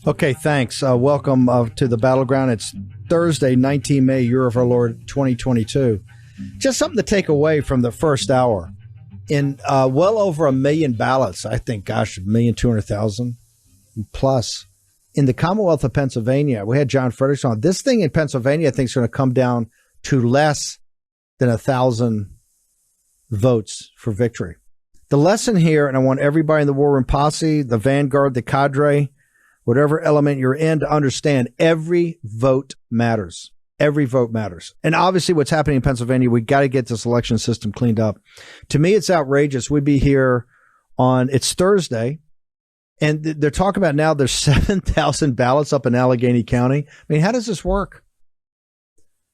Okay, thanks. Welcome to the Battleground. It's Thursday, 19 May, year of our Lord, 2022. Just something to take away from the first hour. In well over 1 million ballots, I think, 1,200,000 plus, in the Commonwealth of Pennsylvania, we had John Fredericks on. This thing in Pennsylvania, I think, is going to come down to less than 1,000 votes for victory. The lesson here, and I want everybody in the War Room Posse, the Vanguard, the cadre, whatever element you're in, to understand every vote matters. Every vote matters. And obviously what's happening in Pennsylvania, we got to get this election system cleaned up. To me, it's outrageous. We'd be here it's Thursday, and they're talking about now there's 7,000 ballots up in Allegheny County. I mean, how does this work?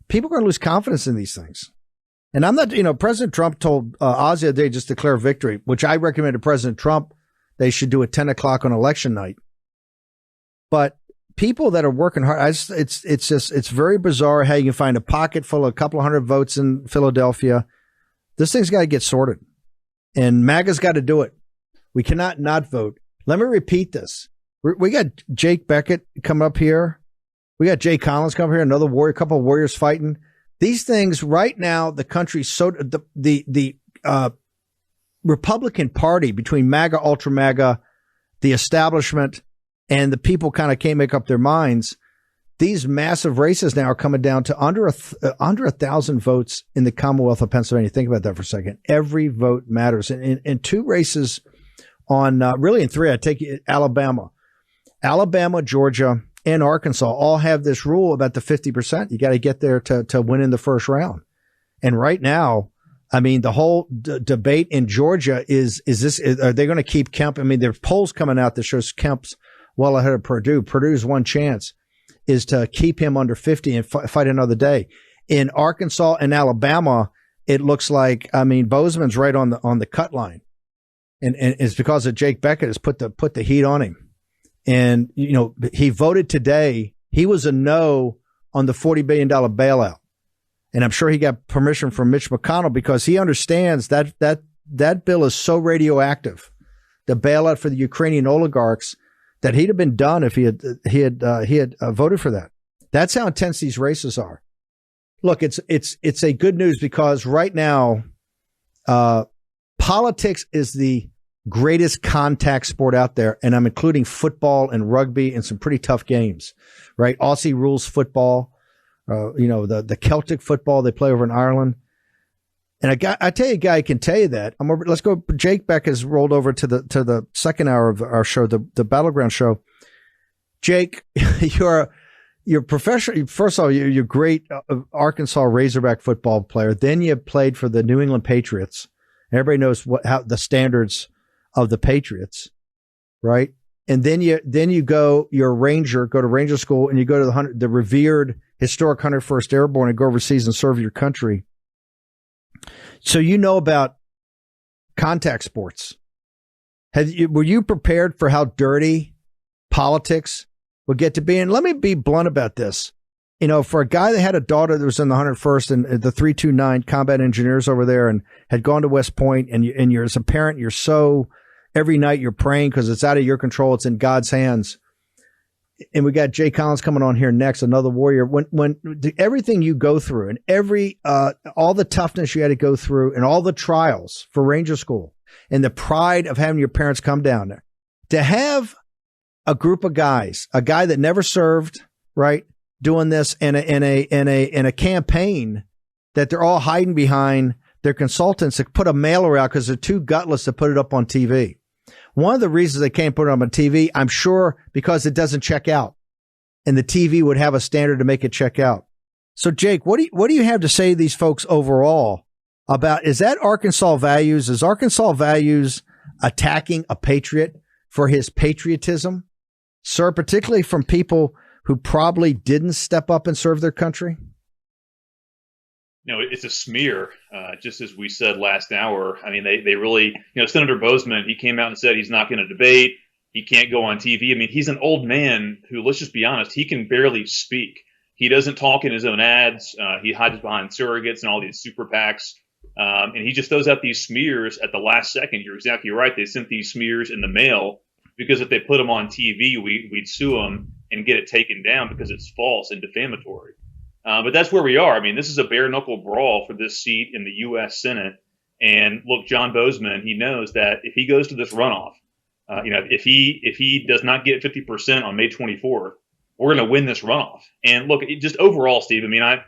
People are going to lose confidence in these things. And I'm not, President Trump told Oz the other day, just declare victory, which I recommended President Trump they should do at 10 o'clock on election night. But people that are working hard, it's very bizarre how you can find a pocket full of a couple of hundred votes in Philadelphia. This thing's got to get sorted, and MAGA's got to do it. We cannot not vote. Let me repeat this. We got Jake Bequette coming up here. We got Jay Collins coming here, another warrior, a couple of warriors fighting. These things right now, the country's so the Republican Party, between MAGA, ultra MAGA, the establishment, and the people kind of can't make up their minds. These massive races now are coming down to under 1,000 votes in the Commonwealth of Pennsylvania. Think about that for a second. Every vote matters. In two races really in three, I take it, Alabama, Georgia, and Arkansas all have this rule about the 50%. You got to get there to win in the first round. And right now, I mean, the whole debate in Georgia are they going to keep Kemp? I mean, there's polls coming out that shows Kemp's well ahead of Purdue. Purdue's one chance is to keep him under 50 and fight another day. In Arkansas and Alabama, it looks like, Bozeman's right on the cut line. And it's because of Jake Bequette has put the heat on him. And, he voted today. He was a no on the $40 billion bailout. And I'm sure he got permission from Mitch McConnell because he understands that bill is so radioactive, the bailout for the Ukrainian oligarchs, that he'd have been done if he had voted for that. That's how intense these races are. Look, it's a good news because right now, politics is the greatest contact sport out there, and I'm including football and rugby and some pretty tough games, right? Aussie rules football, the Celtic football they play over in Ireland. And I tell you, a guy can tell you that. Let's go. Jake Beck has rolled over to the second hour of our show, the Battleground show. Jake, you're professional. First of all, you're great Arkansas Razorback football player. Then you played for the New England Patriots. Everybody knows how the standards of the Patriots, right? And then you're a Ranger, go to Ranger school, and you go to the revered historic 101st Airborne and go overseas and serve your country. So you know about contact sports. Were you prepared for how dirty politics would get to be? And let me be blunt about this. For a guy that had a daughter that was in the 101st and the 329 combat engineers over there and had gone to West Point, and you're as a parent, you're so every night you're praying because it's out of your control. It's in God's hands. And we got Jay Collins coming on here next, another warrior. When everything you go through and all the toughness you had to go through and all the trials for Ranger School and the pride of having your parents come down there, to have a group of guys, a guy that never served, right, doing this in a campaign that they're all hiding behind their consultants to put a mailer out because they're too gutless to put it up on TV. One of the reasons they can't put it on TV, I'm sure, because it doesn't check out, and the TV would have a standard to make it check out. So, Jake, what do you have to say to these folks overall about, is that Arkansas values? Is Arkansas values attacking a patriot for his patriotism, sir, particularly from people who probably didn't step up and serve their country? It's a smear, just as we said last hour. I mean, they really, Senator Bozeman, he came out and said he's not going to debate. He can't go on TV. I mean, he's an old man who, let's just be honest, he can barely speak. He doesn't talk in his own ads. He hides behind surrogates and all these super PACs. And he just throws out these smears at the last second. You're exactly right. They sent these smears in the mail because if they put him on TV, we'd sue him and get it taken down because it's false and defamatory. But that's where we are. I mean, this is a bare knuckle brawl for this seat in the U.S. Senate. And look, John Bozeman, he knows that if he goes to this runoff, if he does not get 50% on May 24th, we're going to win this runoff. And look, just overall, Steve, I mean, I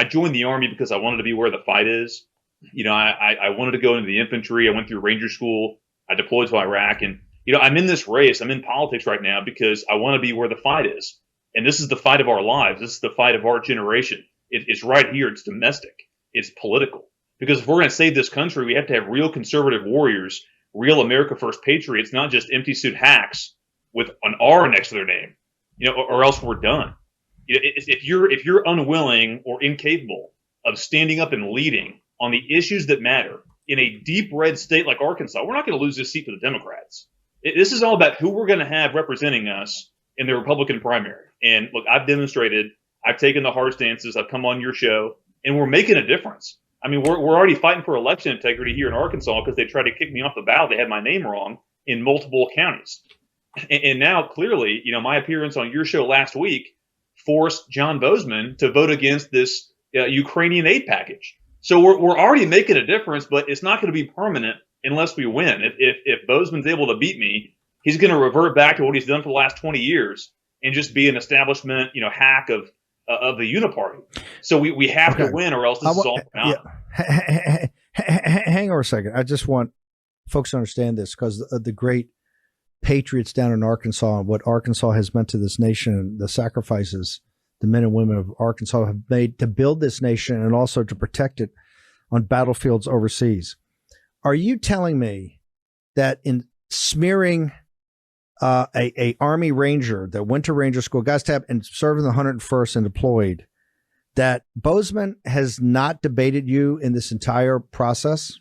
joined the Army because I wanted to be where the fight is. I wanted to go into the infantry. I went through Ranger School. I deployed to Iraq. And, I'm in this race. I'm in politics right now because I want to be where the fight is. And this is the fight of our lives. This is the fight of our generation. It's right here. It's domestic. It's political. Because if we're going to save this country, we have to have real conservative warriors, real America First patriots, not just empty suit hacks with an R next to their name, or else we're done. If you're unwilling or incapable of standing up and leading on the issues that matter in a deep red state like Arkansas, we're not going to lose this seat to the Democrats. This is all about who we're going to have representing us in the Republican primary. And look, I've demonstrated, I've taken the hard stances, I've come on your show, and we're making a difference. I mean, we're already fighting for election integrity here in Arkansas because they tried to kick me off the ballot. They had my name wrong in multiple counties. And now, clearly, my appearance on your show last week forced John Bozeman to vote against this Ukrainian aid package. So we're already making a difference, but it's not going to be permanent unless we win. If Bozeman's able to beat me, he's going to revert back to what he's done for the last 20 years and just be an establishment, hack of the uniparty. So we have to win, or else this is all out. Yeah. Hang on a second. I just want folks to understand this, because the great patriots down in Arkansas and what Arkansas has meant to this nation, and the sacrifices the men and women of Arkansas have made to build this nation and also to protect it on battlefields overseas. Are you telling me that in smearing a Army Ranger that went to Ranger School, got stabbed, and served in the 101st and deployed, that Bozeman has not debated you in this entire process?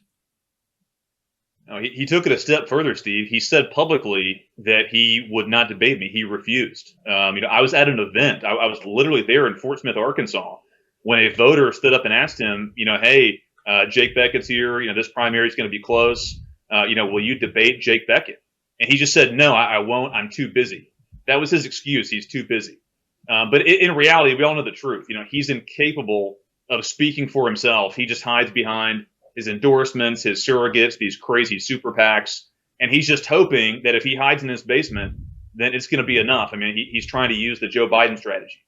No, he took it a step further, Steve. He said publicly that he would not debate me. He refused. I was at an event. I was literally there in Fort Smith, Arkansas, when a voter stood up and asked him, hey, Jake Beckett's here. This primary is going to be close. Will you debate Jake Bequette? And he just said, no, I won't. I'm too busy. That was his excuse. He's too busy. But in reality, we all know the truth. He's incapable of speaking for himself. He just hides behind his endorsements, his surrogates, these crazy super PACs. And he's just hoping that if he hides in his basement, then it's going to be enough. I mean, he's trying to use the Joe Biden strategy.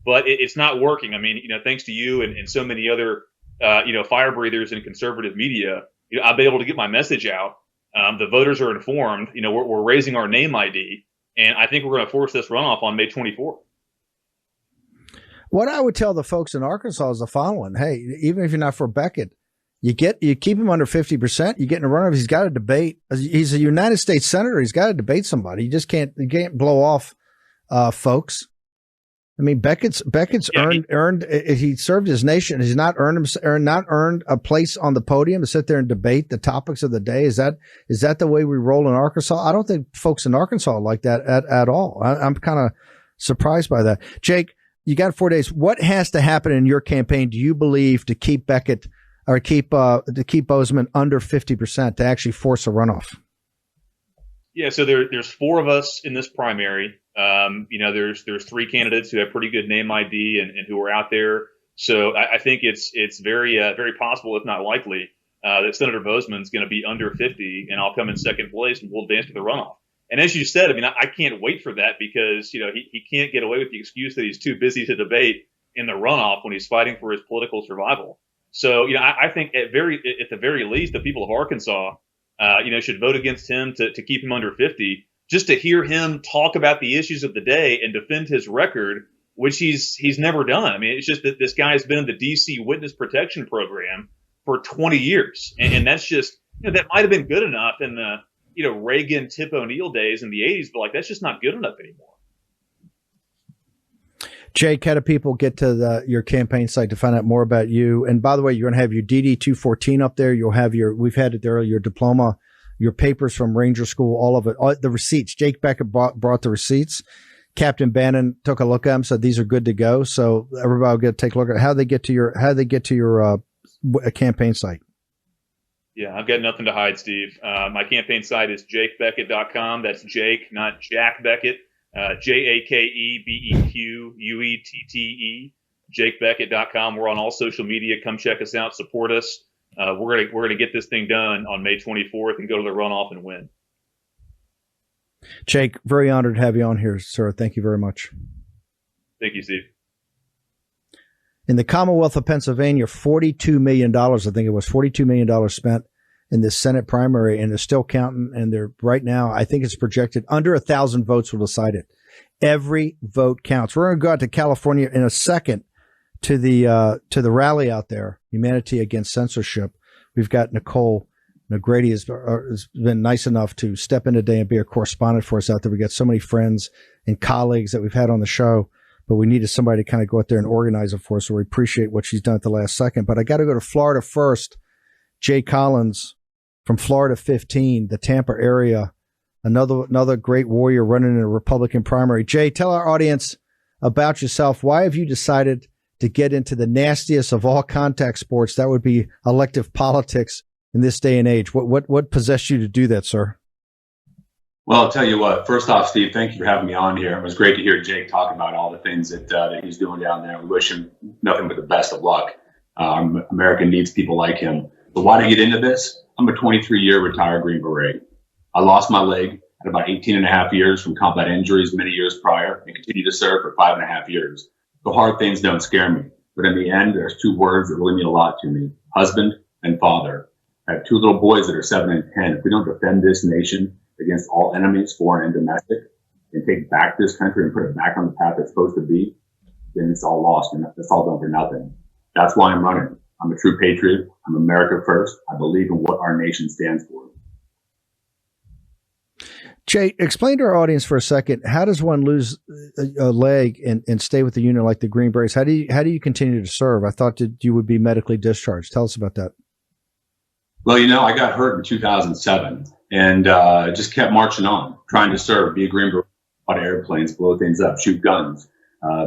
But it's not working. I mean, thanks to you and so many other, fire breathers in conservative media, I've been able to get my message out. The voters are informed. We're raising our name ID, and I think we're going to force this runoff on May 24th. What I would tell the folks in Arkansas is the following: hey, even if you're not for Beckett, you keep him under 50%. You get in a runoff. He's got to debate. He's a United States senator. He's got to debate somebody. You can't blow off folks. I mean, Beckett's earned. He served his nation. He's not earned a place on the podium to sit there and debate the topics of the day. Is that the way we roll in Arkansas? I don't think folks in Arkansas are like that at all. I'm kind of surprised by that. Jake, you got 4 days. What has to happen in your campaign, do you believe, to keep Bequette or keep Bozeman under 50% to actually force a runoff? Yeah, so there's four of us in this primary. There's three candidates who have pretty good name ID and who are out there. So I think it's very very possible, if not likely, that Senator Bozeman's going to be under 50, and I'll come in second place, and we'll dance to the runoff. And as you said, I mean, I can't wait for that because he can't get away with the excuse that he's too busy to debate in the runoff when he's fighting for his political survival. So I think at the very least, the people of Arkansas should vote against him to keep him under 50, just to hear him talk about the issues of the day and defend his record, which he's never done. I mean, it's just that this guy's been in the D.C. Witness Protection Program for 20 years. And that's just, that might have been good enough in the, Reagan, Tip O'Neill days in the 80s, but that's just not good enough anymore. Jake, how do people get to your campaign site to find out more about you? And by the way, you're going to have your DD 214 up there. You'll have we've had it there, your diploma, your papers from Ranger School, all of it, the receipts. Jake Bequette brought the receipts. Captain Bannon took a look at them, said these are good to go. So everybody will take a look at how they get to your campaign site. Yeah, I've got nothing to hide, Steve. My campaign site is jakebequette.com. That's Jake, not Jack Bequette. JakeBequette. JakeBequette.com. We're on all social media. Come check us out. Support us. We're gonna get this thing done on May 24th and go to the runoff and win. Jake, very honored to have you on here, sir. Thank you very much. Thank you, Steve. In the Commonwealth of Pennsylvania, $42 million, I think it was $42 million spent in this Senate primary, and they're still counting. And they're right now, I think it's projected under 1,000 votes will decide it. Every vote counts. We're going to go out to California in a second to the rally out there, Humanity Against Censorship. We've got Nicole. Nogrady has been nice enough to step in today and be a correspondent for us out there. We got so many friends and colleagues that we've had on the show, but we needed somebody to kind of go out there and organize it for us. So we appreciate what she's done at the last second. But I got to go to Florida first. Jay Collins from Florida 15, the Tampa area, another great warrior running in a Republican primary. Jay, tell our audience about yourself. Why have you decided to get into the nastiest of all contact sports? That would be elective politics in this day and age. What possessed you to do that, sir? Well, I'll tell you what. First off, Steve, thank you for having me on here. It was great to hear Jake talk about all the things that he's doing down there. We wish him nothing but the best of luck. America needs people like him. But why did I get into this? I'm a 23-year retired Green Beret. I lost my leg at about 18 and a half years from combat injuries many years prior and continued to serve for 5.5 years. The hard things don't scare me. But in the end, there's two words that really mean a lot to me: husband and father. I have two little boys that are 7 and 10. If we don't defend this nation against all enemies, foreign and domestic, and take back this country and put it back on the path it's supposed to be, then it's all lost and it's all done for nothing. That's why I'm running. I'm a true patriot. I'm America first. I believe in what our nation stands for. Jay, explain to our audience for a second, how does one lose a leg and stay with the unit like the Green Berets? How do you continue to serve? I thought that you would be medically discharged. Tell us about that. Well, I got hurt in 2007 and just kept marching on, trying to serve, be a Green Beret, fly airplanes, blow things up, shoot guns,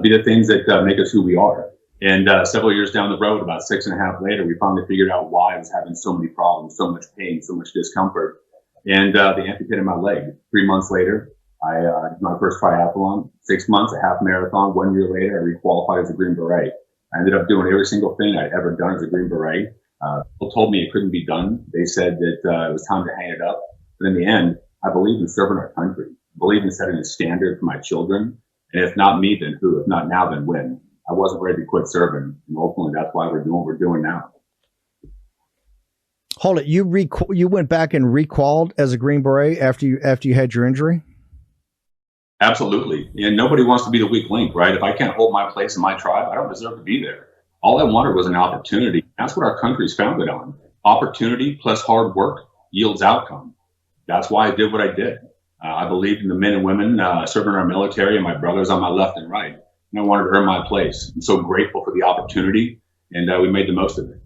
be the things that make us who we are. And several years down the road, about 6.5 later, we finally figured out why I was having so many problems, so much pain, so much discomfort. And they amputated my leg. 3 months later, I did my first triathlon. 6 months, a half marathon. 1 year later, I requalified as a Green Beret. I ended up doing every single thing I'd ever done as a Green Beret. People told me it couldn't be done. They said that it was time to hang it up. But in the end, I believe in serving our country. I believe in setting a standard for my children. And if not me, then who? If not now, then when? I wasn't ready to quit serving. And ultimately, that's why we're doing what we're doing now. Hold it. You went back and requalified as a Green Beret after you had your injury? Absolutely. And nobody wants to be the weak link, right? If I can't hold my place in my tribe, I don't deserve to be there. All I wanted was an opportunity. That's what our country's founded on. Opportunity plus hard work yields outcome. That's why I did what I did. I believed in the men and women serving our military and my brothers on my left and right. And I wanted to earn my place. I'm so grateful for the opportunity, and we made the most of it.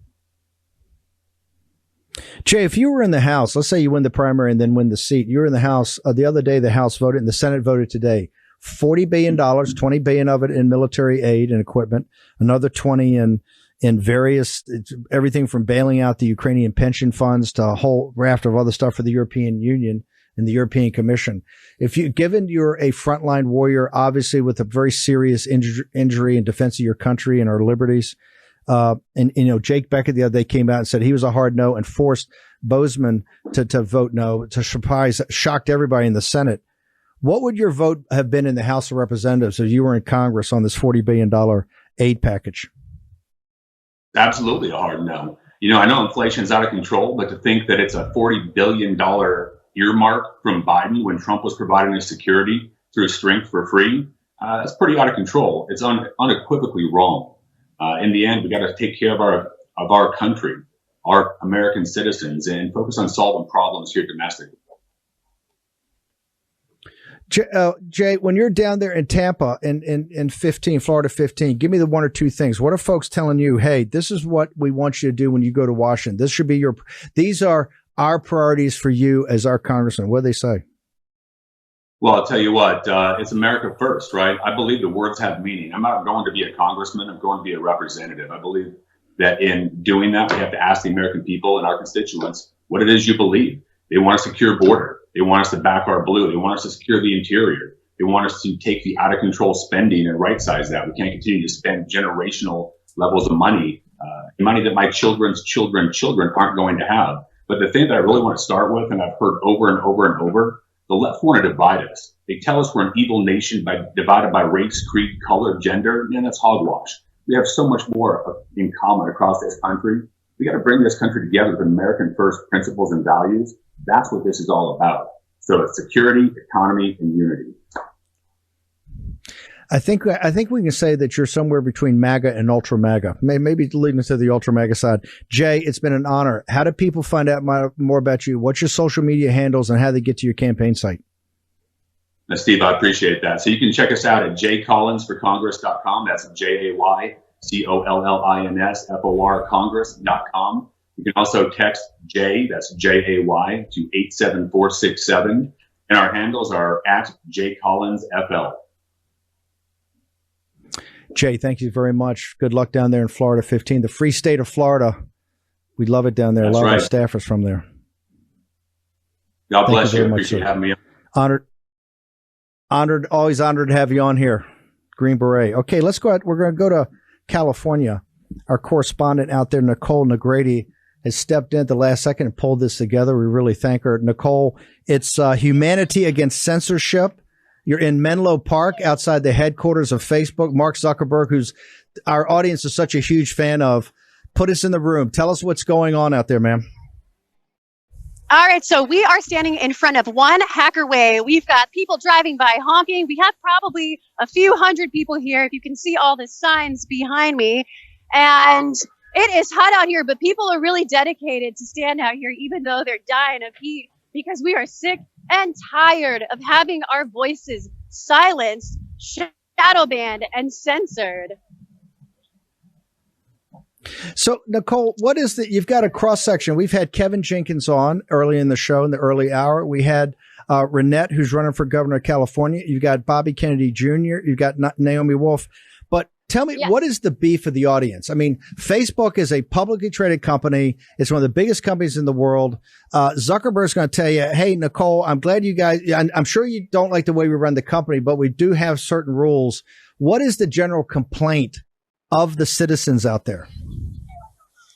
Jay, if you were in the House, let's say you win the primary and then win the seat, you were in the House the other day, the House voted and the Senate voted today, $40 billion, $20 billion of it in military aid and equipment, another 20 in various, everything from bailing out the Ukrainian pension funds to a whole raft of other stuff for the European Union and the European Commission. If given you're a frontline warrior, obviously with a very serious injury in defense of your country and our liberties, Jake Bequette the other day came out and said he was a hard no and forced Bozeman to vote no, to surprise, shocked everybody in the Senate. What would your vote have been in the House of Representatives if you were in Congress on this $40 billion aid package? Absolutely a hard no. I know inflation is out of control, but to think that it's a $40 billion earmark from Biden when Trump was providing us security through strength for free, that's pretty out of control. It's unequivocally wrong. In the end, we got to take care of our country, our American citizens, and focus on solving problems here domestically. Jay, when you're down there in Tampa in Florida 15, give me the one or two things. What are folks telling you? Hey, this is what we want you to do when you go to Washington. This should be these are our priorities for you as our congressman. What do they say? Well, I'll tell you what, it's America first, right? I believe the words have meaning. I'm not going to be a congressman. I'm going to be a representative. I believe that in doing that, we have to ask the American people and our constituents, what it is you believe. They want a secure border. They want us to back our blue. They want us to secure the interior. They want us to take the out of control spending and right size that. We can't continue to spend generational levels of money, money that my children's children aren't going to have. But the thing that I really want to start with, and I've heard over and over and over, the left want to divide us. They tell us we're an evil nation divided by race, creed, color, gender. Man, that's hogwash. We have so much more in common across this country. We got to bring this country together with American first principles and values. That's what this is all about. So it's security, economy, and unity. I think we can say that you're somewhere between MAGA and ultra MAGA, maybe leading us to the ultra MAGA side. Jay, it's been an honor. How do people find out more about you? What's your social media handles and how they get to your campaign site? Now, Steve, I appreciate that. So you can check us out at jcollinsforcongress.com. That's JAYCOLLINSFOR Congress.com. You can also text Jay, that's JAY, to 87467. And our handles are at jcollinsfl. Jay, thank you very much. Good luck down there in Florida 15, the free state of Florida. We love it down there. That's a lot right. of our staffers from there. God bless you. Much, appreciate sir. having me. Honored, always honored to have you on here. Green Beret. Okay, let's go out. We're going to go to California. Our correspondent out there, Nicole Nogrady, has stepped in at the last second and pulled this together. We really thank her. Nicole, it's Humanity Against Censorship. You're in Menlo Park outside the headquarters of Facebook. Mark Zuckerberg, who's our audience is such a huge fan of. Put us in the room. Tell us what's going on out there, ma'am. All right, so we are standing in front of One Hacker Way. We've got people driving by honking. We have probably a few hundred people here, if you can see all the signs behind me. And it is hot out here, but people are really dedicated to stand out here, even though they're dying of heat, because we are sick and tired of having our voices silenced, shadow banned, and censored. So, Nicole, what is the, you've got a cross section. We've had Kevin Jenkins on early in the show in the early hour. We had Renette, who's running for governor of California. You've got Bobby Kennedy Jr. You've got Naomi Wolf. But tell me, what is the beef of the audience? I mean, Facebook is a publicly traded company. It's one of the biggest companies in the world. Zuckerberg's going to tell you, hey, Nicole, I'm glad you guys, I'm sure you don't like the way we run the company, but we do have certain rules. What is the general complaint of the citizens out there?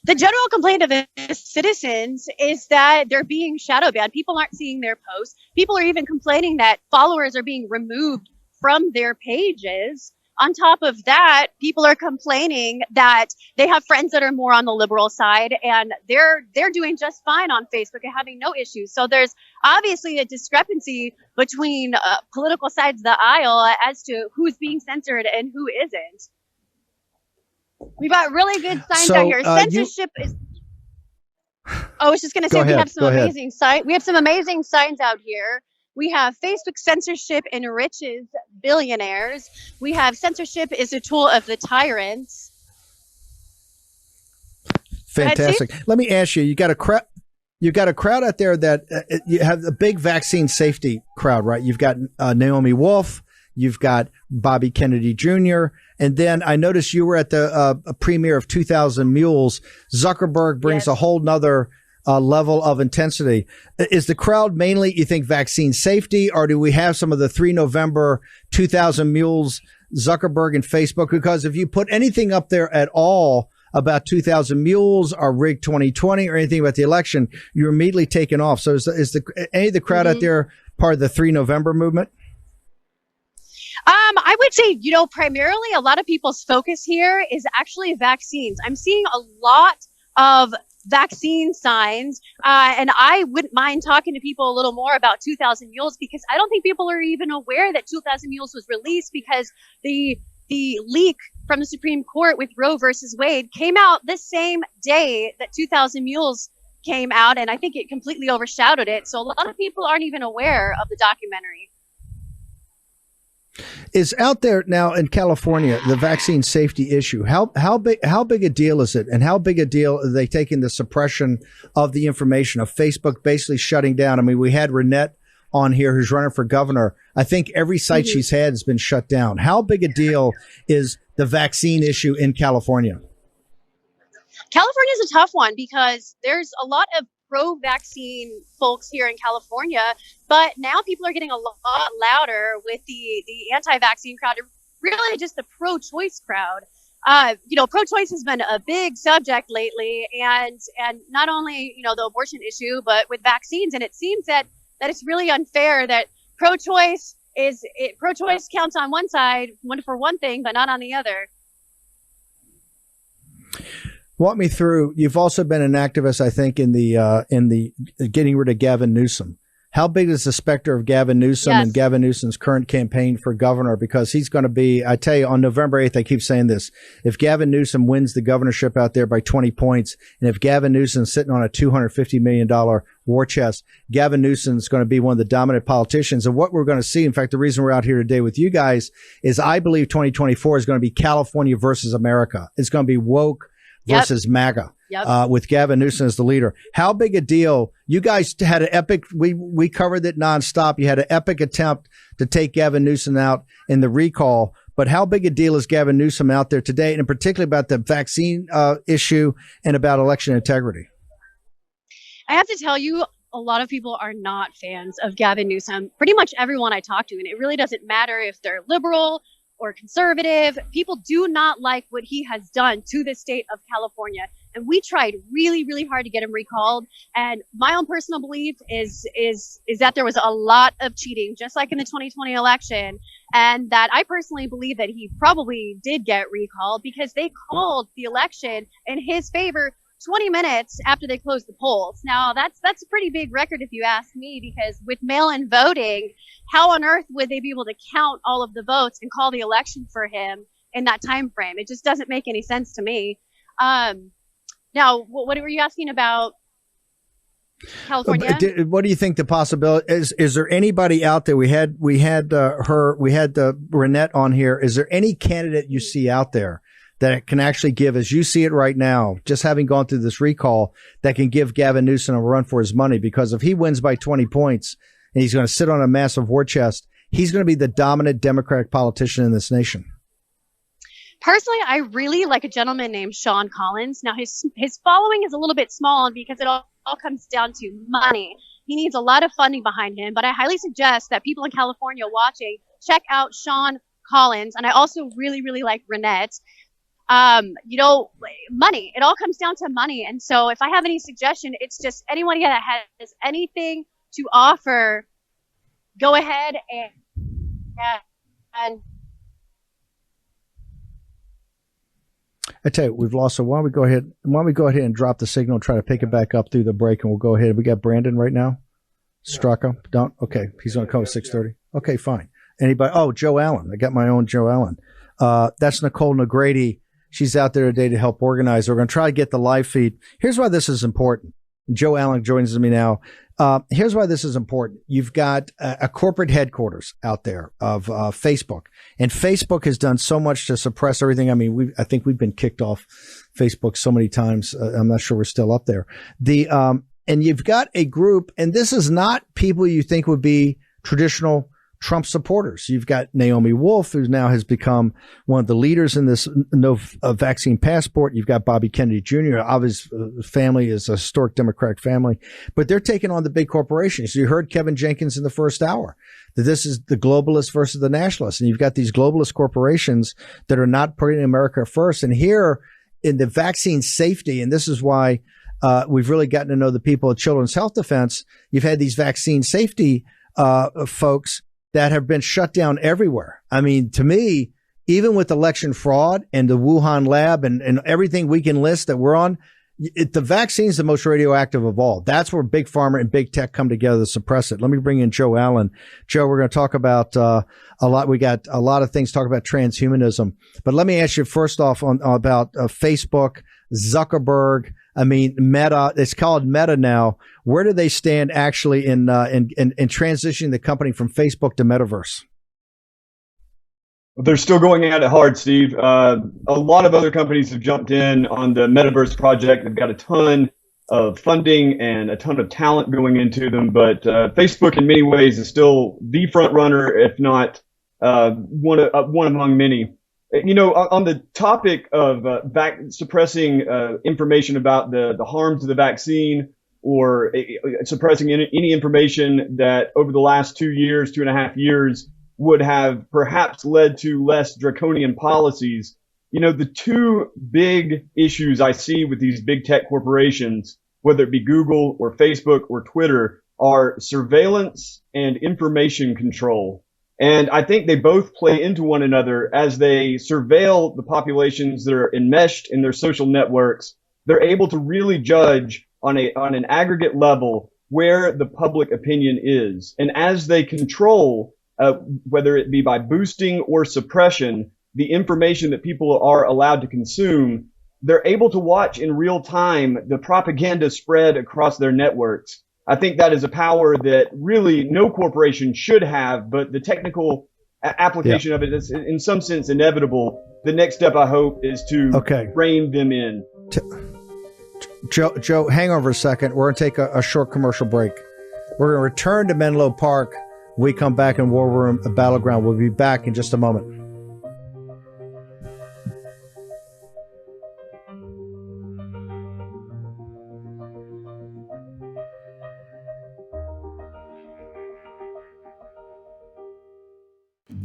The general complaint of the citizens is that they're being shadow banned. People aren't seeing their posts. People are even complaining that followers are being removed from their pages. On top of that, people are complaining that they have friends that are more on the liberal side, and they're doing just fine on Facebook and having no issues. So there's obviously a discrepancy between political sides of the aisle as to who's being censored and who isn't. We've got really good signs out here. Censorship is. I was just going to say we have some amazing signs. We have some amazing signs out here. We have Facebook censorship enriches billionaires. We have censorship is a tool of the tyrants. Fantastic. Let me ask you. You got a crowd. You got a crowd out there that you have a big vaccine safety crowd, right? You've got Naomi Wolf. You've got Bobby Kennedy Jr. And then I noticed you were at the premiere of 2000 Mules. Zuckerberg brings a whole nother level of intensity. Is the crowd mainly, you think, vaccine safety, or do we have some of the 3 November 2000 Mules, Zuckerberg and Facebook? Because if you put anything up there at all about 2000 Mules or Rig 2020 or anything about the election, you're immediately taken off. So is any of the crowd out there part of the 3 November movement? I would say, primarily a lot of people's focus here is actually vaccines. I'm seeing a lot of vaccine signs, and I wouldn't mind talking to people a little more about 2000 Mules, because I don't think people are even aware that 2000 Mules was released, because the leak from the Supreme Court with Roe versus Wade came out the same day that 2000 Mules came out, and I think it completely overshadowed it. So a lot of people aren't even aware of the documentary. Is out there now in California, the vaccine safety issue. How big a deal is it? And how big a deal are they taking the suppression of the information of Facebook basically shutting down? I mean, we had Renette on here who's running for governor. I think every site she's had has been shut down. How big a deal is the vaccine issue in California? California is a tough one because there's a lot of pro-vaccine folks here in California, but now people are getting a lot louder with the anti-vaccine crowd, really just the pro-choice crowd. Pro-choice has been a big subject lately, and not only the abortion issue, but with vaccines. And it seems that it's really unfair that pro-choice counts on one side for one thing, but not on the other. Walk me through. You've also been an activist, I think, in the getting rid of Gavin Newsom. How big is the specter of Gavin Newsom and Gavin Newsom's current campaign for governor? Because he's going to be, I tell you, on November 8th, I keep saying this. If Gavin Newsom wins the governorship out there by 20 points, and if Gavin Newsom's sitting on a $250 million war chest, Gavin Newsom's going to be one of the dominant politicians. And what we're going to see, in fact, the reason we're out here today with you guys is I believe 2024 is going to be California versus America. It's going to be woke versus MAGA. With Gavin Newsom as the leader. How big a deal? You guys had an epic, we covered it nonstop. You had an epic attempt to take Gavin Newsom out in the recall. But how big a deal is Gavin Newsom out there today, and particularly about the vaccine issue and about election integrity? I have to tell you, a lot of people are not fans of Gavin Newsom. Pretty much everyone I talk to, and it really doesn't matter if they're liberal or conservative. People do not like what he has done to the state of California. And we tried really, really hard to get him recalled. And my own personal belief is that there was a lot of cheating, just like in the 2020 election. And that I personally believe that he probably did get recalled because they called the election in his favor 20 minutes after they closed the polls. Now, that's a pretty big record if you ask me, because with mail-in voting, how on earth would they be able to count all of the votes and call the election for him in that time frame? It just doesn't make any sense to me. Now, what were you asking about California? What do you think the possibility is? Is there anybody out there? We had Renette on here. Is there any candidate you see out there that can actually give, as you see it right now, just having gone through this recall, that can give Gavin Newsom a run for his money? Because if he wins by 20 points and he's going to sit on a massive war chest, he's going to be the dominant Democratic politician in this nation. Personally, I really like a gentleman named Sean Collins. Now, his following is a little bit small because it all comes down to money. He needs a lot of funding behind him, but I highly suggest that people in California watching check out Sean Collins. And I also really, really like Renette. Money. It all comes down to money. And so if I have any suggestion, it's just anyone that has anything to offer, go ahead and I tell you, we've lost. So why don't we go ahead and drop the signal, try to pick it back up through the break, and we'll go ahead. We got Brandon right now. Straka. Don't. Okay. He's going to come at 6:30. Okay, fine. Anybody? Oh, Joe Allen. I got my own Joe Allen. That's Nicole Nogrady. She's out there today to help organize. We're going to try to get the live feed. Here's why this is important. Joe Allen joins me now. Here's why this is important. You've got a corporate headquarters out there of Facebook, and Facebook has done so much to suppress everything. I mean, I think we've been kicked off Facebook so many times. I'm not sure we're still up there. And you've got a group, and this is not people you think would be traditional Trump supporters. You've got Naomi Wolf, who now has become one of the leaders in this no vaccine passport. You've got Bobby Kennedy Jr. His family is a historic Democratic family, but they're taking on the big corporations. You heard Kevin Jenkins in the first hour that this is the globalists versus the nationalists. And you've got these globalist corporations that are not putting America first. And here in the vaccine safety, and this is why we've really gotten to know the people at Children's Health Defense. You've had these vaccine safety folks that have been shut down everywhere. I mean, to me, even with election fraud and the Wuhan lab and everything we can list that we're on, the vaccine's the most radioactive of all. That's where big pharma and big tech come together to suppress it. Let me bring in Joe Allen. Joe, we're going to talk about a lot. We got a lot of things to talk about transhumanism. But let me ask you first off about Facebook, Zuckerberg. I mean, Meta. It's called Meta now. Where do they stand actually in transitioning the company from Facebook to Metaverse? They're still going at it hard, Steve. A lot of other companies have jumped in on the Metaverse project. They've got a ton of funding and a ton of talent going into them. But Facebook, in many ways, is still the front runner, if not one among many. You know, on the topic of suppressing information about the harms of the vaccine or suppressing any information that over the last 2 years, 2.5 years, would have perhaps led to less draconian policies. The two big issues I see with these big tech corporations, whether it be Google or Facebook or Twitter, are surveillance and information control. And I think they both play into one another. As they surveil the populations that are enmeshed in their social networks, they're able to really judge on an aggregate level where the public opinion is. And as they control, whether it be by boosting or suppression, the information that people are allowed to consume, they're able to watch in real time the propaganda spread across their networks. I think that is a power that really no corporation should have, but the technical application of it is in some sense inevitable. The next step, I hope, is to rein them in. Joe, hang on for a second. We're going to take a short commercial break. We're going to return to Menlo Park. We come back in War Room, a Battleground. We'll be back in just a moment.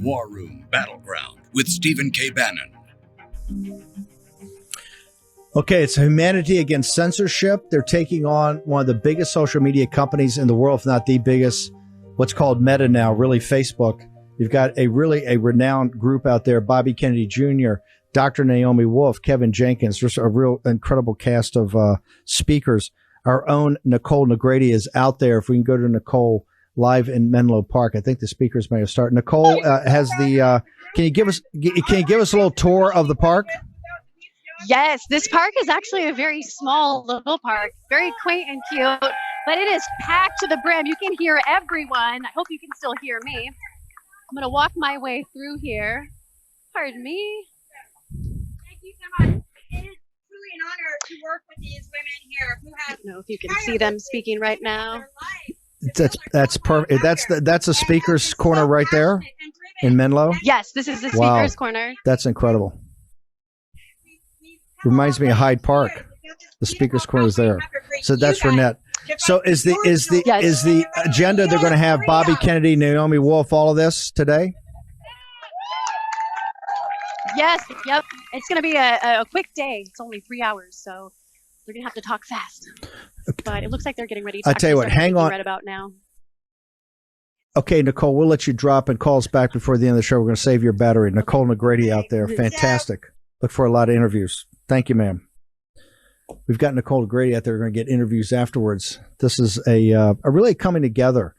War Room Battleground with Stephen K. Bannon. Okay, it's humanity against censorship. They're taking on one of the biggest social media companies in the world, if not the biggest, what's called Meta now, really Facebook. You've got a renowned group out there, Bobby Kennedy Jr., Dr. Naomi Wolf, Kevin Jenkins, just a real incredible cast of speakers. Our own Nicole Nogrady is out there. If we can go to Nicole live in Menlo Park. I think the speakers may have started. Nicole has the. Can you give us a little tour of the park? Yes, this park is actually a very small little park, very quaint and cute, but it is packed to the brim. You can hear everyone. I hope you can still hear me. I'm going to walk my way through here. Pardon me. Thank you so much. It is truly an honor to work with these women here who have. I don't know if you can see them speaking right now. That's perfect. That's a speaker's corner right there in Menlo. Yes, this is the speaker's corner. That's incredible. Reminds me of Hyde Park. The speaker's corner is there. So that's Renette. So is the agenda they're going to have Bobby Kennedy, Naomi Wolf, all of this today? Yes. Yep. It's going to be a quick day. It's only 3 hours, so they're going to have to talk fast. But it looks like they're getting ready to I'll tell you what, hang on. Right about now. Okay, Nicole, we'll let you drop and call us back before the end of the show. We're going to save your battery. Nicole Nogrady out there. Fantastic. Look for a lot of interviews. Thank you, ma'am. We've got Nicole Nogrady out there. We're going to get interviews afterwards. This is a really coming together,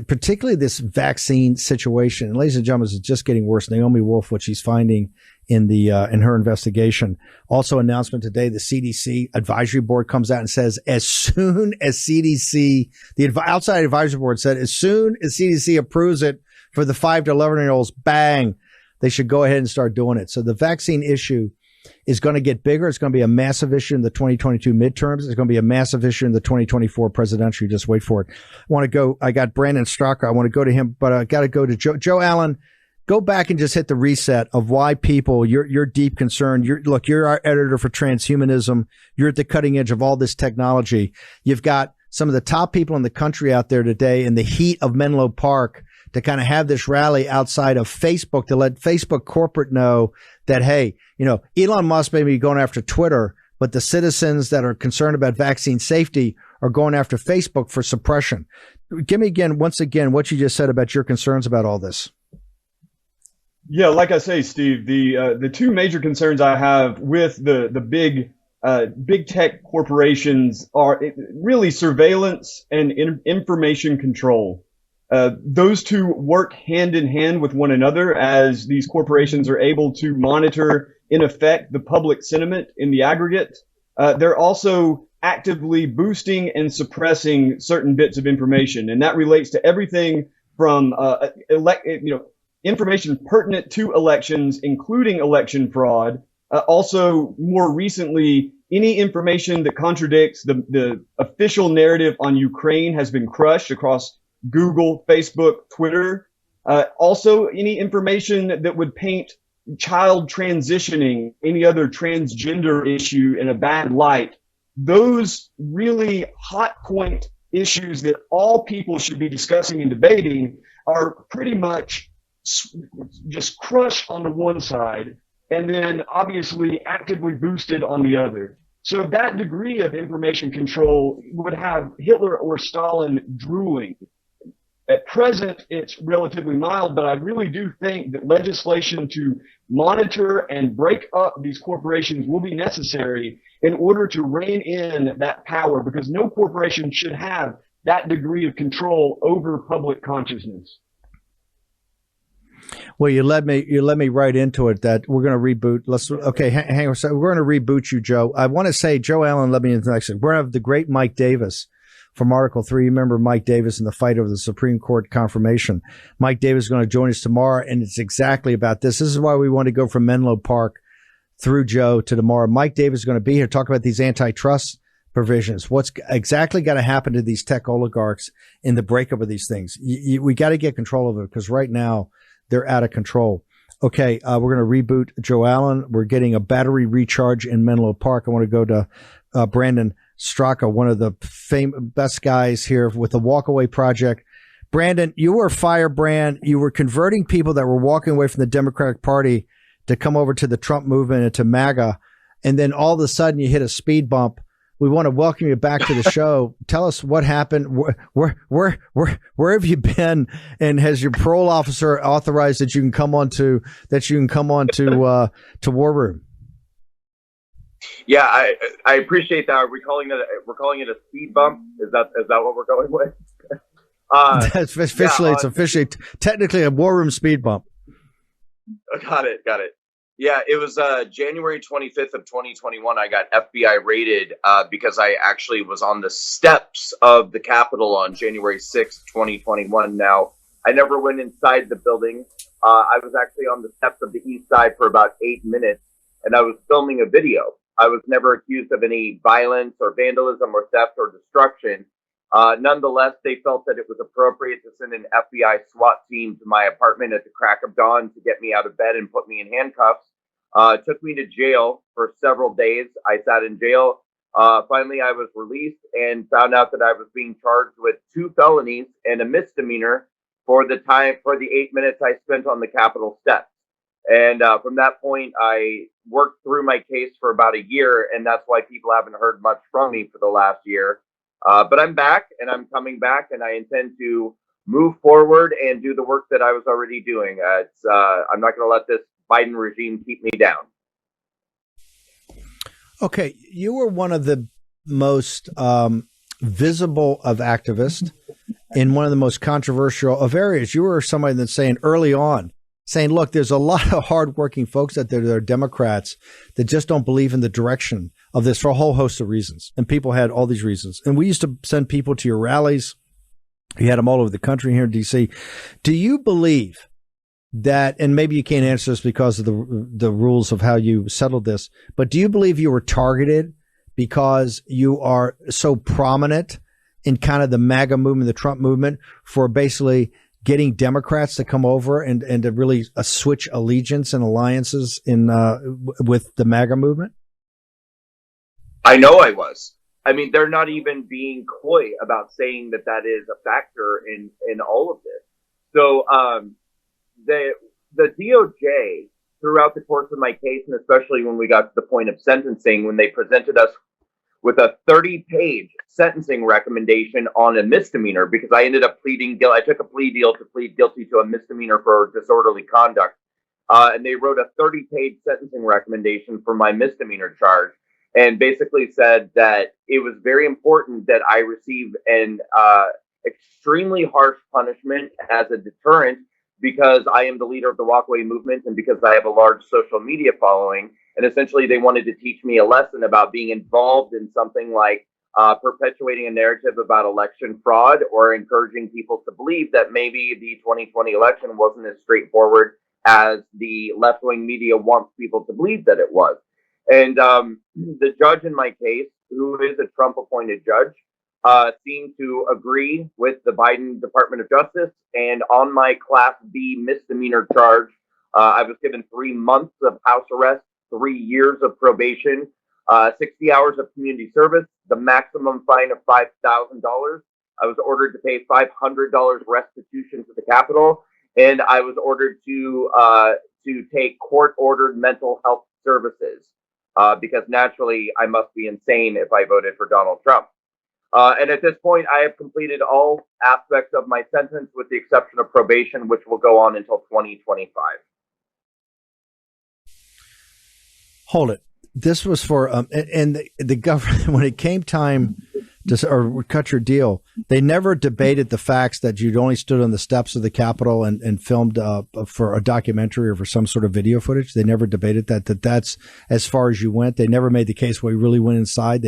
particularly this vaccine situation. And ladies and gentlemen, it's just getting worse. Naomi Wolf, what she's finding in her investigation. Also, announcement today, the CDC advisory board comes out and says, as soon as CDC, the outside advisory board said, as soon as CDC approves it for the 5 to 11-year-olds, bang, they should go ahead and start doing it. So the vaccine issue is going to get bigger. It's going to be a massive issue in the 2022 midterms. It's going to be a massive issue in the 2024 presidential. You just wait for it. I got Brandon Straka. I want to go to him, but I got to go to Joe Allen. Go back and just hit the reset of why people, you're deep concerned. You're our editor for transhumanism. You're at the cutting edge of all this technology. You've got some of the top people in the country out there today in the heat of Menlo Park to kind of have this rally outside of Facebook to let Facebook corporate know that, hey, Elon Musk may be going after Twitter, but the citizens that are concerned about vaccine safety are going after Facebook for suppression. Give me once again, what you just said about your concerns about all this. Yeah, like I say, Steve, the two major concerns I have with the big tech corporations are really surveillance and information control. Those two work hand in hand with one another as these corporations are able to monitor, in effect, the public sentiment in the aggregate. They're also actively boosting and suppressing certain bits of information, and that relates to everything from information pertinent to elections, including election fraud. Also, more recently, any information that contradicts the official narrative on Ukraine has been crushed across Google, Facebook, Twitter. Also, any information that would paint child transitioning, any other transgender issue in a bad light those really hot point issues that all people should be discussing and debating are pretty much just crushed on the one side and then obviously actively boosted on the other. So that degree of information control would have Hitler or Stalin drooling. At present, it's relatively mild, but I really do think that legislation to monitor and break up these corporations will be necessary in order to rein in that power, because no corporation should have that degree of control over public consciousness. Well, you led me right into it that we're going to reboot. Hang on a second. We're going to reboot you, Joe. I want to say, Joe Allen led me into the next thing. We're going to have the great Mike Davis from Article 3. You remember Mike Davis in the fight over the Supreme Court confirmation. Mike Davis is going to join us tomorrow, and it's exactly about this. This is why we want to go from Menlo Park through Joe to tomorrow. Mike Davis is going to be here, talk about these antitrust provisions. What's exactly going to happen to these tech oligarchs in the breakup of these things? We got to get control of it, because right now they're out of control. Okay, we're going to reboot Joe Allen. We're getting a battery recharge in Menlo Park. I want to go to Brandon Straka, one of the best guys here with the Walkaway Project. Brandon, you were a firebrand. You were converting people that were walking away from the Democratic Party to come over to the Trump movement and to MAGA. And then all of a sudden you hit a speed bump. We want to welcome you back to the show. Tell us what happened. Where have you been? And has your parole officer authorized that you can come on to War Room? Yeah, I appreciate that. We're calling it a speed bump. Is that what we're going with? That's officially, it's officially technically a War Room speed bump. Got it. Yeah, it was January 25th of 2021. I got FBI raided because I actually was on the steps of the Capitol on January 6th, 2021. Now, I never went inside the building. I was actually on the steps of the east side for about 8 minutes, and I was filming a video. I was never accused of any violence or vandalism or theft or destruction. Nonetheless, they felt that it was appropriate to send an FBI SWAT team to my apartment at the crack of dawn to get me out of bed and put me in handcuffs. Took me to jail for several days. I sat in jail. Finally, I was released and found out that I was being charged with 2 felonies and a misdemeanor for the 8 minutes I spent on the Capitol steps. And from that point, I worked through my case for about a year, and that's why people haven't heard much from me for the last year. But I'm back, and I'm coming back, and I intend to move forward and do the work that I was already doing. I'm not going to let this Biden regime keep me down. Okay, you were one of the most visible of activists in one of the most controversial of areas. You were somebody that's saying early on, look, there's a lot of hardworking folks out there that are Democrats that just don't believe in the direction of this for a whole host of reasons. And people had all these reasons. And we used to send people to your rallies. You had them all over the country here in D.C. Do you believe that, and maybe you can't answer this because of the rules of how you settled this, but do you believe you were targeted because you are so prominent in kind of the MAGA movement, the Trump movement, for basically getting Democrats to come over and to really switch allegiance and alliances with the MAGA movement? I know I was. I mean, they're not even being coy about saying that is a factor in all of this. So the DOJ, throughout the course of my case, and especially when we got to the point of sentencing, when they presented us with a 30-page sentencing recommendation on a misdemeanor, because I ended up pleading guilty. I took a plea deal to plead guilty to a misdemeanor for disorderly conduct. And they wrote a 30-page sentencing recommendation for my misdemeanor charge, and basically said that it was very important that I receive an extremely harsh punishment as a deterrent, because I am the leader of the Walkaway movement and because I have a large social media following. And essentially they wanted to teach me a lesson about being involved in something like perpetuating a narrative about election fraud, or encouraging people to believe that maybe the 2020 election wasn't as straightforward as the left-wing media wants people to believe that it was. And the judge in my case, who is a Trump-appointed judge, seemed to agree with the Biden Department of Justice. And on my Class B misdemeanor charge, I was given 3 months of house arrest, 3 years of probation, 60 hours of community service, the maximum fine of $5,000. I was ordered to pay $500 restitution to the Capitol, and I was ordered to take court-ordered mental health services because naturally I must be insane if I voted for Donald Trump. And at this point, I have completed all aspects of my sentence with the exception of probation, which will go on until 2025. Hold it. This was for and the government when it came time to or cut your deal. They never debated the facts that you'd only stood on the steps of the Capitol and filmed for a documentary or for some sort of video footage. They never debated that's as far as you went. They never made the case where you really went inside.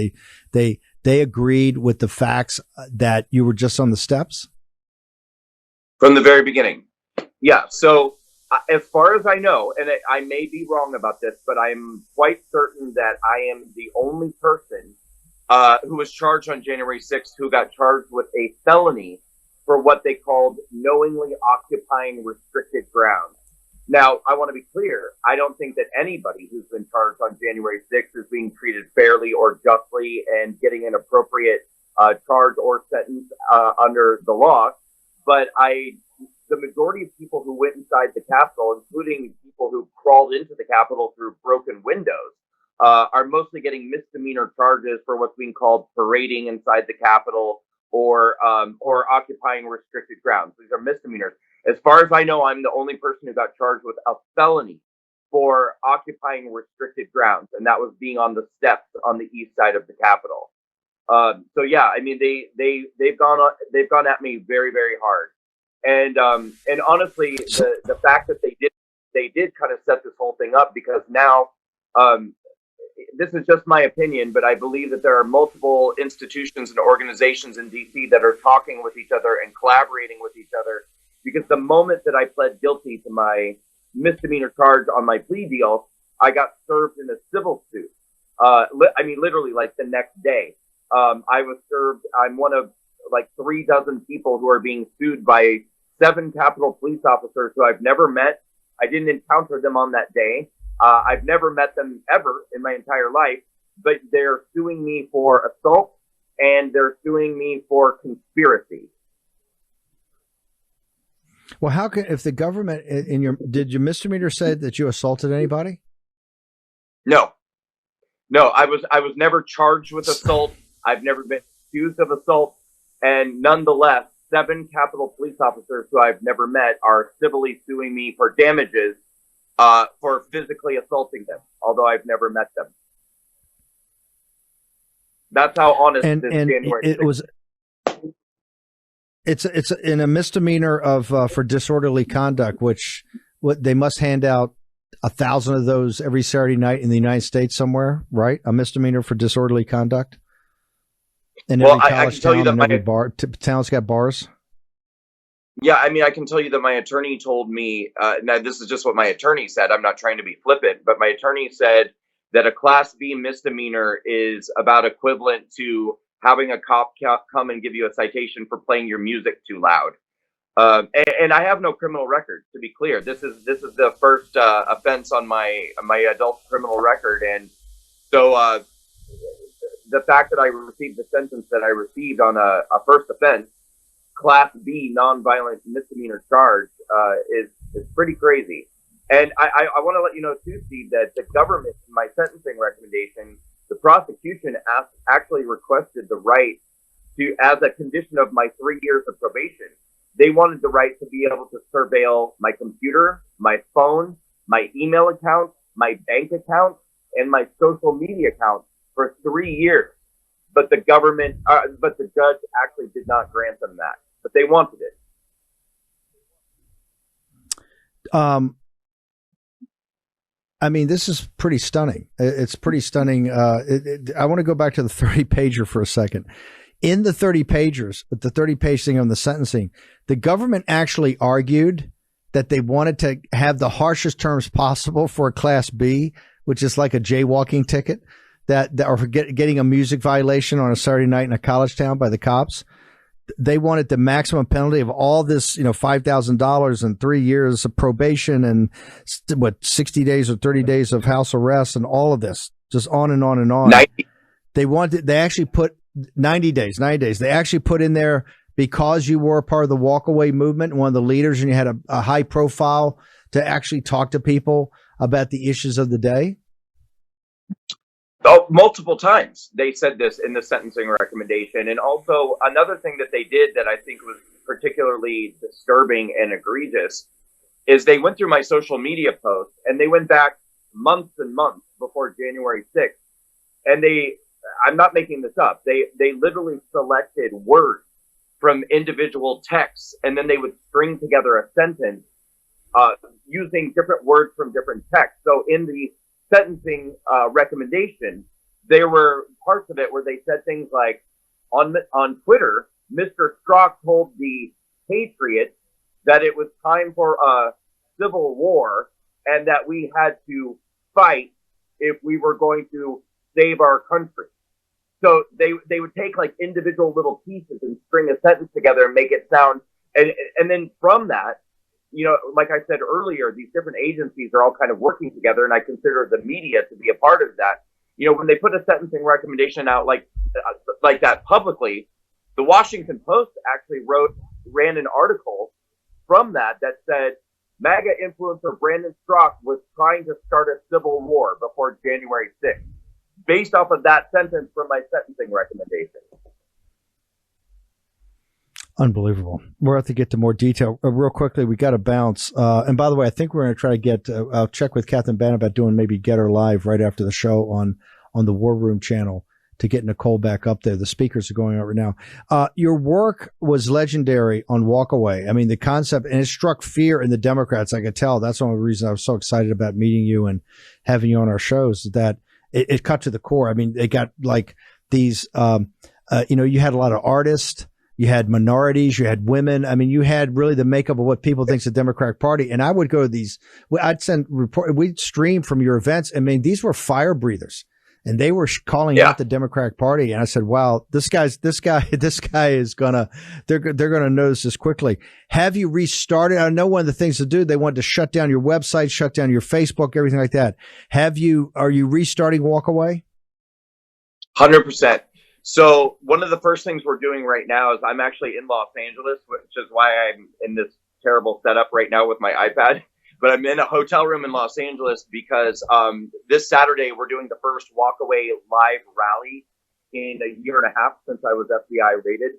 They agreed with the facts that you were just on the steps from the very beginning. Yeah. So as far as I know, and I may be wrong about this, but I'm quite certain that I am the only person who was charged on January 6th who got charged with a felony for what they called knowingly occupying restricted ground. Now, I want to be clear. I don't think that anybody who's been charged on January 6th is being treated fairly or justly and getting an appropriate charge or sentence under the law. But the majority of people who went inside the Capitol, including people who crawled into the Capitol through broken windows, are mostly getting misdemeanor charges for what's being called parading inside the Capitol or occupying restricted grounds. These are misdemeanors. As far as I know, I'm the only person who got charged with a felony for occupying restricted grounds, and that was being on the steps on the east side of the Capitol. So yeah, I mean they've gone at me very, very hard, and honestly, the fact that they did kind of set this whole thing up because now. This is just my opinion, but I believe that there are multiple institutions and organizations in DC that are talking with each other and collaborating with each other. Because the moment that I pled guilty to my misdemeanor charge on my plea deal, I got served in a civil suit. I mean, literally, like the next day, I was served. I'm one of like 36 people who are being sued by 7 Capitol police officers who I've never met. I didn't encounter them on that day. I've never met them ever in my entire life, but they're suing me for assault and they're suing me for conspiracy. Well, how can if the government did your misdemeanor say that you assaulted anybody? No, I was never charged with assault. I've never been accused of assault, and nonetheless, 7 Capitol police officers who I've never met are civilly suing me for damages. For physically assaulting them, although I've never met them. That's how honest this January. It was. It's in a misdemeanor of for disorderly conduct, which they must hand out 1,000 of those every Saturday night in the United States somewhere, right? A misdemeanor for disorderly conduct. And every college town and every bar town's got bars. Yeah, I mean, I can tell you that my attorney told me, now this is just what my attorney said. I'm not trying to be flippant, but my attorney said that a Class B misdemeanor is about equivalent to having a cop come and give you a citation for playing your music too loud. And I have no criminal record, to be clear. This is the first offense on my adult criminal record. And so the fact that I received the sentence that I received on a first offense, Class B nonviolent misdemeanor charge is pretty crazy. And I want to let you know too, Steve, that the government, in my sentencing recommendation, the prosecution actually requested the right to, as a condition of my 3 years of probation, they wanted the right to be able to surveil my computer, my phone, my email account, my bank account, and my social media account for 3 years. But the judge actually did not grant them that. But they wanted it. I mean, this is pretty stunning. It's pretty stunning. I want to go back to the 30-pager for a second. In the 30-pagers, the 30-page thing on the sentencing, the government actually argued that they wanted to have the harshest terms possible for a Class B, which is like a jaywalking ticket, or for getting a music violation on a Saturday night in a college town by the cops. They wanted the maximum penalty of all this, $5,000 and 3 years of probation and 60 days or 30 days of house arrest and all of this. just on and on and on. 90. They actually put 90 days. They actually put in there, because you were a part of the walkaway movement, one of the leaders, and you had a high profile, to actually talk to people about the issues of the day? Oh, multiple times they said this in the sentencing recommendation. And also another thing that they did that I think was particularly disturbing and egregious is they went through my social media posts, and they went back months and months before January 6th. And I'm not making this up, they literally selected words from individual texts, and then they would string together a sentence using different words from different texts. So in the sentencing recommendation, there were parts of it where they said things like, on Twitter, Mr. Straka told the Patriots that it was time for a civil war and that we had to fight if we were going to save our country. So they would take like individual little pieces and string a sentence together and make it sound, and then from that, you know, like I said earlier, these different agencies are all kind of working together, and I consider the media to be a part of that. You know, when they put a sentencing recommendation out like that publicly, the Washington Post actually ran an article from that said MAGA influencer Brandon Straka was trying to start a civil war before January 6th. Based off of that sentence from my sentencing recommendation. Unbelievable. We'll have to get to more detail. Real quickly, we got to bounce. And by the way, I think we're going to try to get, I'll check with Captain Bannon about doing maybe Get Her Live right after the show on the War Room channel to get Nicole back up there. The speakers are going out right now. Your work was legendary on Walkaway. I mean, the concept, and it struck fear in the Democrats. I could tell. That's one of the reasons I was so excited about meeting you and having you on our shows, that it cut to the core. I mean, they got like these, you had a lot of artists, you had minorities, you had women. I mean, you had really the makeup of what people think is the Democratic Party. And I would go to these, we'd stream from your events. I mean, these were fire breathers, and they were calling out the Democratic Party. And I said, wow, this guy is they're gonna notice this quickly. Have you restarted? I know one of the things to do, they wanted to shut down your website, shut down your Facebook, everything like that. Are you restarting Walkaway? 100%. So one of the first things we're doing right now is I'm actually in Los Angeles, which is why I'm in this terrible setup right now with my iPad. But I'm in a hotel room in Los Angeles because this Saturday we're doing the first Walkaway live rally in a year and a half since I was FBI rated.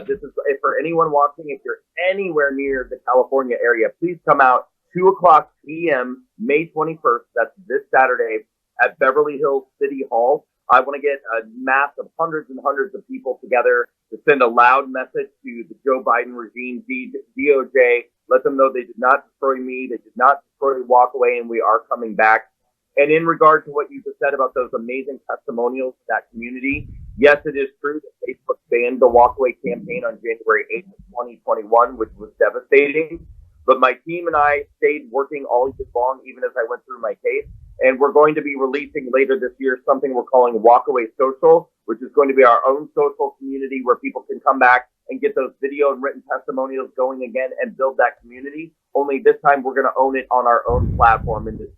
This is for anyone watching. If you're anywhere near the California area, please come out 2:00 p.m. May 21st. That's this Saturday at Beverly Hills City Hall. I want to get a mass of hundreds and hundreds of people together to send a loud message to the Joe Biden regime, DOJ. Let them know they did not destroy me. They did not destroy Walkaway, and we are coming back. And in regard to what you just said about those amazing testimonials to that community, yes, it is true that Facebook banned the Walkaway campaign on January 8th of 2021, which was devastating. But my team and I stayed working all year long, even as I went through my case. And we're going to be releasing later this year something we're calling Walkaway Social, which is going to be our own social community where people can come back and get those video and written testimonials going again and build that community. Only this time we're going to own it on our own platform, and it's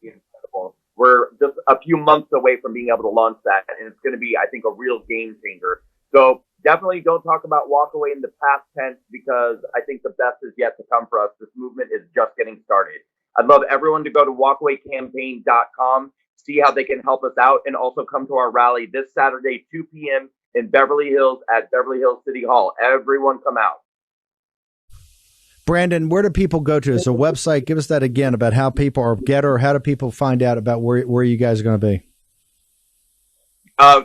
incredible. We're just a few months away from being able to launch that, and it's going to be, I think, a real game changer. So definitely don't talk about Walkaway in the past tense, because I think the best is yet to come for us. This movement is just getting started. I'd love everyone to go to walkawaycampaign.com, see how they can help us out, and also come to our rally this Saturday, 2 p.m. in Beverly Hills at Beverly Hills City Hall. Everyone come out. Brandon, where do people go to? Is a website? Give us that again about how people are how do people find out about where you guys are going to be?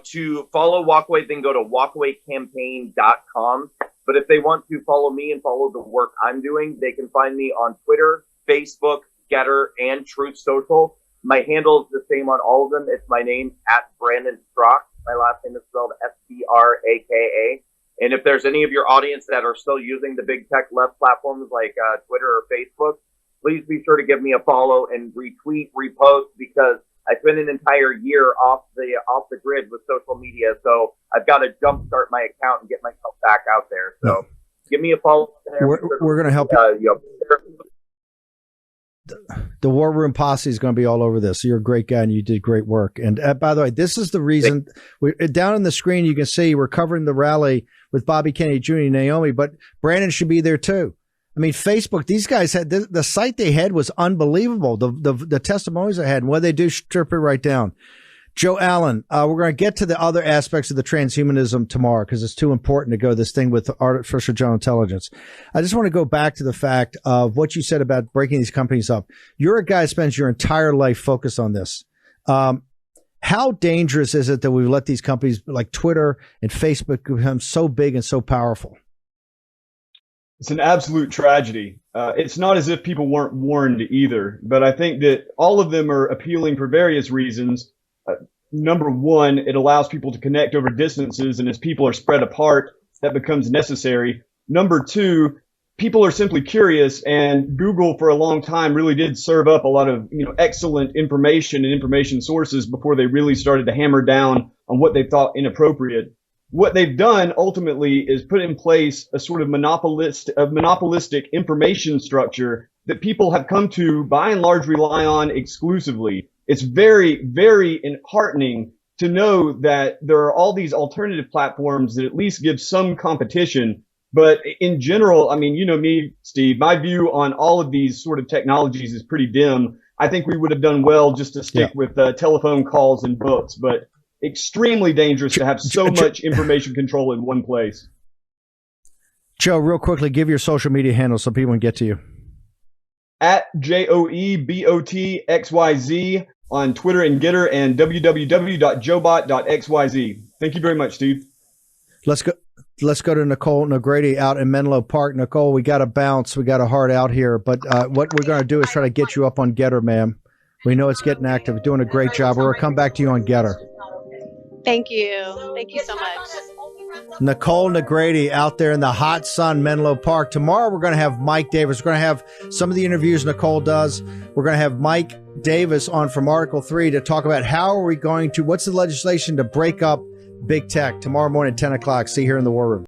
To follow Walkaway, then go to walkawaycampaign.com. But if they want to follow me and follow the work I'm doing, they can find me on Twitter, Facebook, Getter, and Truth Social. My handle is the same on all of them. It's my name, @Brandon Straka. My last name is spelled Straka. And if there's any of your audience that are still using the big tech left platforms like Twitter or Facebook, please be sure to give me a follow and retweet, repost, because I spent an entire year off the grid with social media. So I've got to jumpstart my account and get myself back out there. So give me a follow. We're going to help The War Room Posse is going to be all over this. You're a great guy and you did great work. And by the way, this is the reason down on the screen, you can see we're covering the rally with Bobby Kennedy Jr. and Naomi, but Brandon should be there too. I mean, Facebook, these guys had the site they had was unbelievable. The testimonies they had and what they do, strip it right down. Joe Allen, we're going to get to the other aspects of the transhumanism tomorrow because it's too important to go this thing with artificial general intelligence. I just want to go back to the fact of what you said about breaking these companies up. You're a guy who spends your entire life focused on this. How dangerous is it that we've let these companies like Twitter and Facebook become so big and so powerful? It's an absolute tragedy. It's not as if people weren't warned either, but I think that all of them are appealing for various reasons. Number one, it allows people to connect over distances, and as people are spread apart, that becomes necessary. Number two, people are simply curious, and Google for a long time really did serve up a lot of excellent information and information sources before they really started to hammer down on what they thought inappropriate. What they've done ultimately is put in place a sort of monopolistic information structure that people have come to, by and large, rely on exclusively. It's very, very heartening to know that there are all these alternative platforms that at least give some competition. But in general, I mean, you know me, Steve, my view on all of these sort of technologies is pretty dim. I think we would have done well just to stick with telephone calls and books, but extremely dangerous to have so much information control in one place. Joe, real quickly, give your social media handle so people can get to you. At JOEBOTXYZ on Twitter and Getter, and www.joebot.xyz. Thank you very much, Steve. Let's go to Nicole Nogrady out in Menlo Park. Nicole, we got to bounce. We got a heart out here. But what we're going to do is try to get you up on Getter, ma'am. We know it's getting active. You're doing a great job. We're going to come back to you on Getter. Thank you. Thank you so much. Nicole Nogrady out there in the hot sun, Menlo Park. Tomorrow we're going to have Mike Davis. We're going to have some of the interviews Nicole does. We're going to have Mike Davis on from Article 3 to talk about what's the legislation to break up big tech tomorrow morning, 10 o'clock. See you here in the War Room.